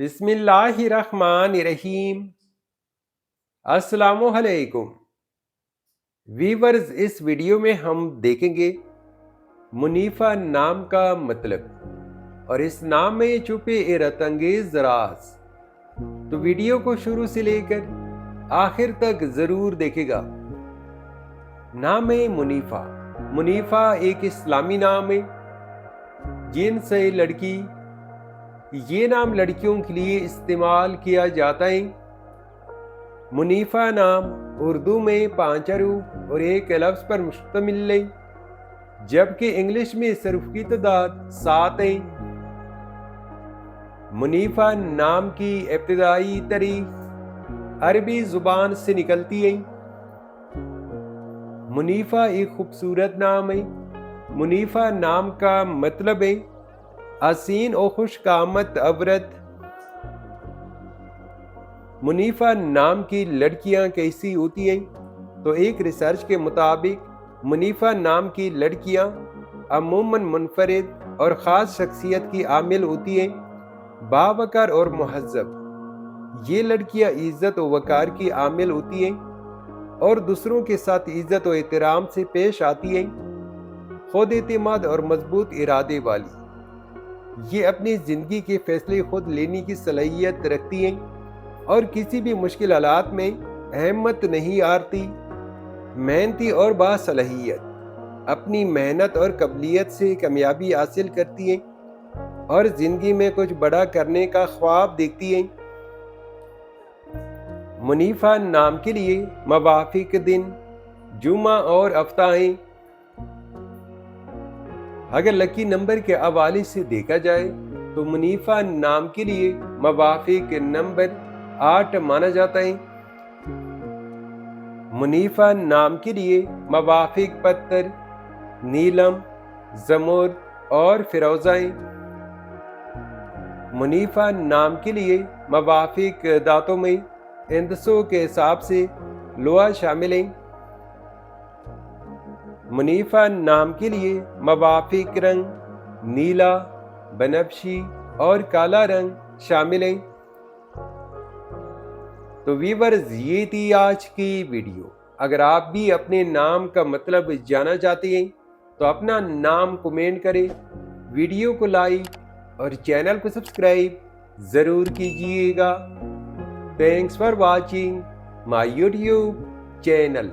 बिस्मिल्लाहिर्रहमानिर्रहीम। अस्सलामुअलैकुम वीवर्स, इस वीडियो में हम देखेंगे मुनीफा नाम का मतलब और इस नाम में छुपे हैरत अंगेज राज। तो वीडियो को शुरू से लेकर आखिर तक जरूर देखेगा। नाम है मुनीफा। मुनीफा एक इस्लामी नाम है। जिन्स है लड़की। ये नाम लड़कियों के लिए इस्तेमाल किया जाता है। मुनीफा नाम उर्दू में 5 हरूफ और एक लफ्ज़ पर मुश्तमिल है, जबकि इंग्लिश में सिर्फ की तादाद 7 है। मुनीफा नाम की इब्तिदाई तारीख अरबी जुबान से निकलती है। मुनीफा एक खूबसूरत नाम है। मुनीफा नाम का मतलब है हसीन और खुशकामत औरत। मुनीफा नाम की लड़कियां कैसी होती हैं? तो एक रिसर्च के मुताबिक मुनीफा नाम की लड़कियां अमूमन मुनफरिद और ख़ास शख्सियत की आमिल होती हैं, बावकार और महज़्ज़ब। ये लड़कियां इज़्ज़त और वक़ार की आमिल होती हैं और दूसरों के साथ इज़्ज़त और एहतराम से पेश आती हैं, खुद एतमाद और मजबूत इरादे वाली। ये अपनी ज़िंदगी के फैसले खुद लेने की सलाहियत रखती हैं और किसी भी मुश्किल हालात में अहमियत नहीं हारती। मेहनती और बासलाहियत, अपनी मेहनत और काबिलियत से कामयाबी हासिल करती हैं और ज़िंदगी में कुछ बड़ा करने का ख्वाब देखती हैं। मुनीफा नाम के लिए मवाफिक दिन जुमा और हफ्ता हैं। अगर लकी नंबर के हवाले से देखा जाए तो मुनीफा नाम के लिए मवाफिक नंबर 8 माना जाता है। मुनीफा नाम के लिए मवाफिक पत्थर नीलम, जमुर्द और फिरोजा हैं। मुनीफा नाम के लिए मवाफिक दांतों में इंदसों के हिसाब से लोहा शामिल है। मुनीफा नाम के लिए मवाफिक रंग नीला, बनफशी और काला रंग शामिल है। तो व्यूअर्स, ये थी आज की वीडियो। अगर आप भी अपने नाम का मतलब जानना चाहते हैं तो अपना नाम कमेंट करें, वीडियो को लाइक और चैनल को सब्सक्राइब ज़रूर कीजिएगा। Thanks for watching my YouTube channel.